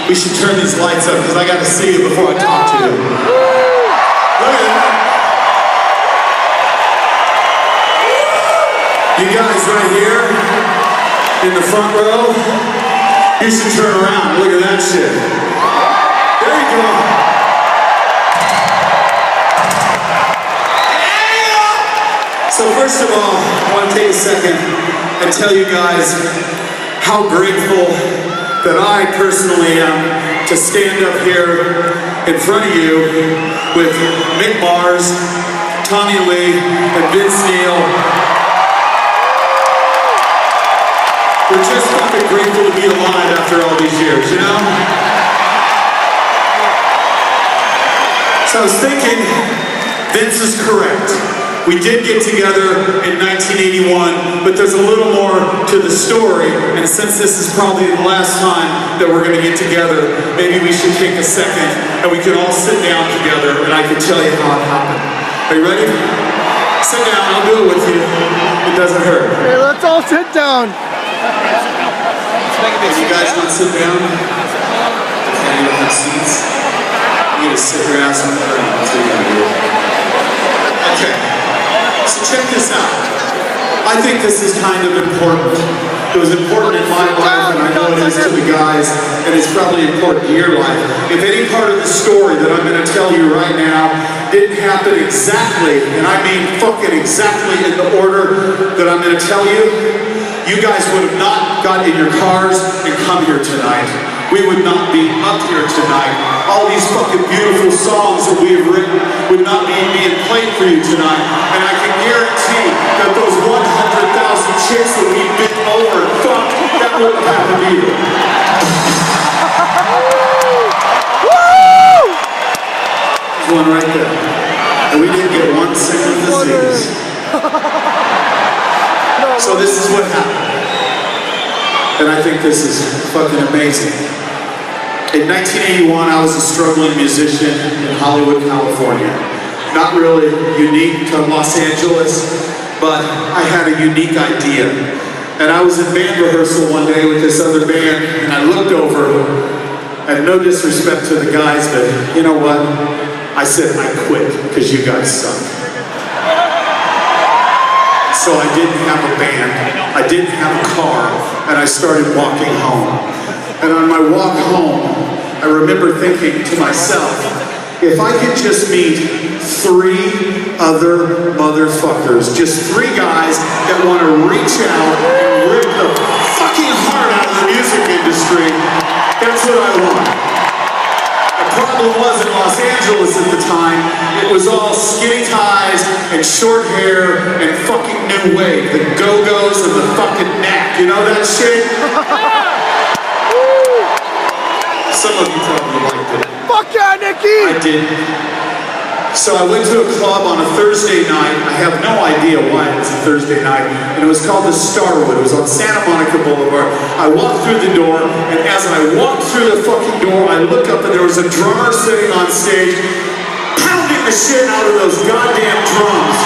We should turn these lights up because I got to see you before I talk to you. Look at that. You guys right here in the front row, you should turn around. Look at that shit. There you go. So first of all, I want to take a second and tell you guys how grateful that I personally am to stand up here in front of you with Mick Mars, Tommy Lee, and Vince Neil. We're just fucking grateful to be alive after all these years, you know? So I was thinking, Vince is correct. We did get together in 1981, but there's a little more to the story, and since this is probably the last time that we're gonna get together, maybe we should take a second and we can all sit down together and I can tell you how it happened. Are you ready? Sit down, I'll do it with you. It doesn't hurt. Okay, let's all sit down. You guys want to sit down? Okay, you don't have seats? You gotta sit your ass on the ground. That's what you gotta do. Okay. So check this out. I think this is kind of important. It was important in my life, and I know it is to the guys, and it's probably important to your life. If any part of the story that I'm going to tell you right now didn't happen exactly, and I mean fucking exactly in the order that I'm going to tell you, you guys would have not got in your cars and come here tonight. We would not be up here tonight. All these fucking beautiful songs that we have written would not be being played for you tonight. And I can guarantee that those 100,000 chicks that we bent over and fucked, that wouldn't happen either. There's one right there. And we didn't get one single disease. So this is what happened. And I think this is fucking amazing. In 1981, I was a struggling musician in Hollywood, California. Not really unique to Los Angeles, but I had a unique idea. And I was in band rehearsal one day with this other band, and I looked over, and no disrespect to the guys, but you know what? I said, I quit, because you guys suck. So I didn't have a band, I didn't have a car, and I started walking home. And on my walk home, I remember thinking to myself, if I could just meet 3 other motherfuckers, just 3 guys that want to reach out and rip the fucking heart out of the music industry, that's what I want. The problem was in Los Angeles at the time, it was all skinny ties and short hair and fucking new wave, the go-go's and the fucking knack, you know that shit? Some of you probably liked it. Fuck yeah, Nikki! I did. So I went to a club on a Thursday night. I have no idea why it was a Thursday night. And it was called the Starwood. It was on Santa Monica Boulevard. I walked through the door, and as I walked through the fucking door, I looked up and there was a drummer sitting on stage, pounding the shit out of those goddamn drums.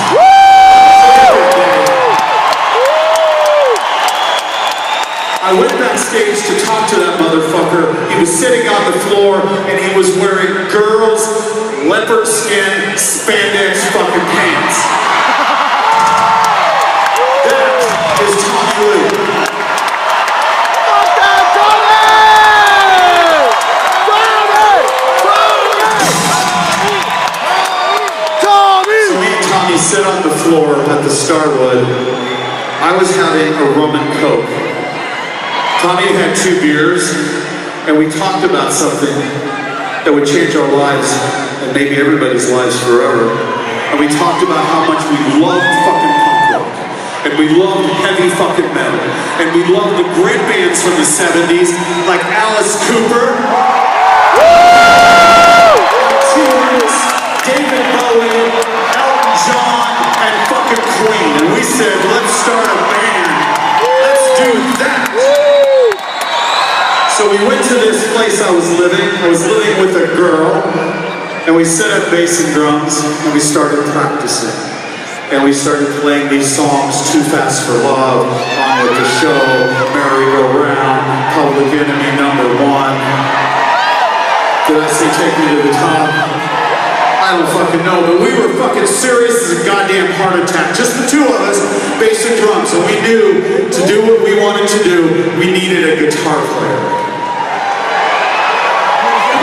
I went backstage to talk to that motherfucker. He was sitting on the floor and he was wearing girls' leopard skin spandex fucking pants. That is Tommy Lee. Tommy! So me and Tommy sit on the floor at the Starwood. I was having a rum and coke. Tommy had 2 beers, and we talked about something that would change our lives, and maybe everybody's lives forever. And we talked about how much we loved fucking punk rock, and we loved heavy fucking metal, and we loved the great bands from the 70s, like Alice Cooper, David Bowie, Elton John, and fucking Queen. And we said, let's start a band. Let's do that. So we went to this place I was living. I was living with a girl, and we set up bass and drums, and we started practicing. And we started playing these songs, Too Fast for Love, On With the Show, Merry Go Round, Public Enemy #1. did I say take me to the top? I don't fucking know, but we were fucking serious as a goddamn heart attack. Just the two of us, bass and drums, and we knew to do what we wanted to do, we needed a guitar player.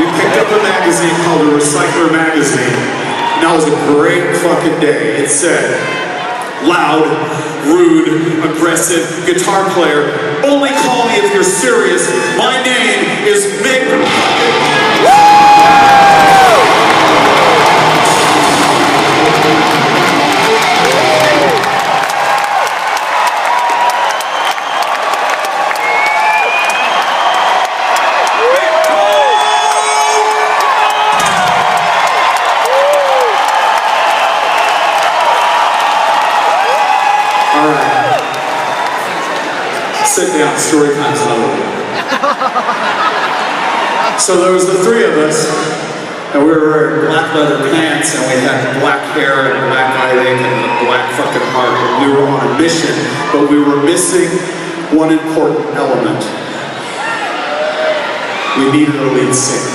We picked up a magazine called The Recycler Magazine, and that was a great fucking day. It said, loud, rude, aggressive guitar player. Only call me if you're serious. My name is Mick. Sit down, story time's over. So there was the three of us, and we were wearing black leather pants, and we had black hair and black eye ink and a black fucking heart, and we were on a mission, but we were missing one important element. We needed a lead singer.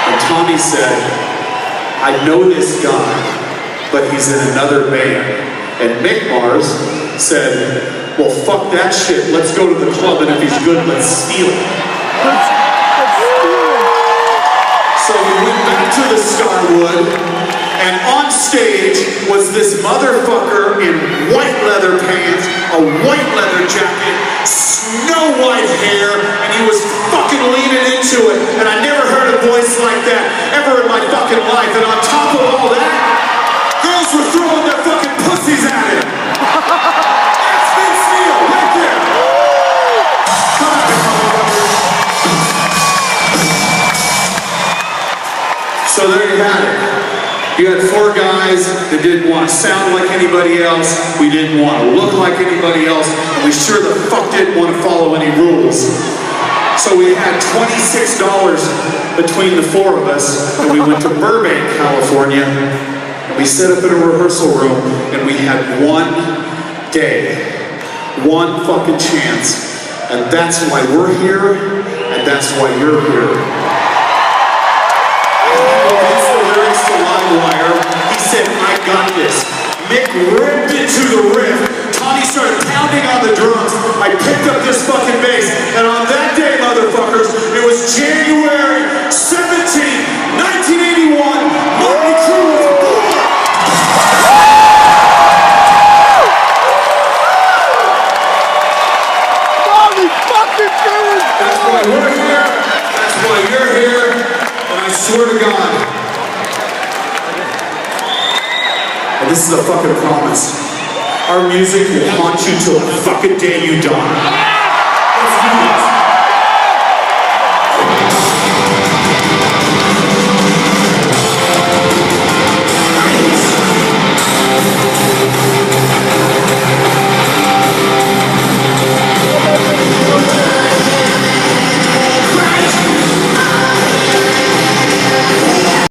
And Tommy said, I know this guy, but he's in another band. And Mick Mars said, well, fuck that shit, let's go to the club, and if he's good, let's steal it. So we went back to the Starwood, and on stage was this motherfucker in white leather pants, a white leather jacket, snow white hair, and he was fucking leaning into it. And I never heard a voice like that ever in my fucking life. And on top of all that, girls were throwing their fucking pussies at him. That's Vince Neil, right there. Come on, motherfucker. So there you had it. You had four guys that didn't want to sound like anybody else, we didn't want to look like anybody else, and we sure the fuck didn't want to follow any rules. So we had $26 between the four of us, and we went to Burbank, California, and we set up in a rehearsal room, and we had one day, one fucking chance, and that's why we're here, and that's why you're here. Wire. He said, I got this. Mick ripped into the riff. Tommy started pounding on the drums. I picked up this fucking bass. And on that day, motherfuckers, it was January 17th, 1981. Motley Crue was born. Motley fucking Crue is born. That's why we're here. That's why you're here. And I swear to God, and this is a fucking promise. Our music will haunt you till the fucking day you die. Let's do this.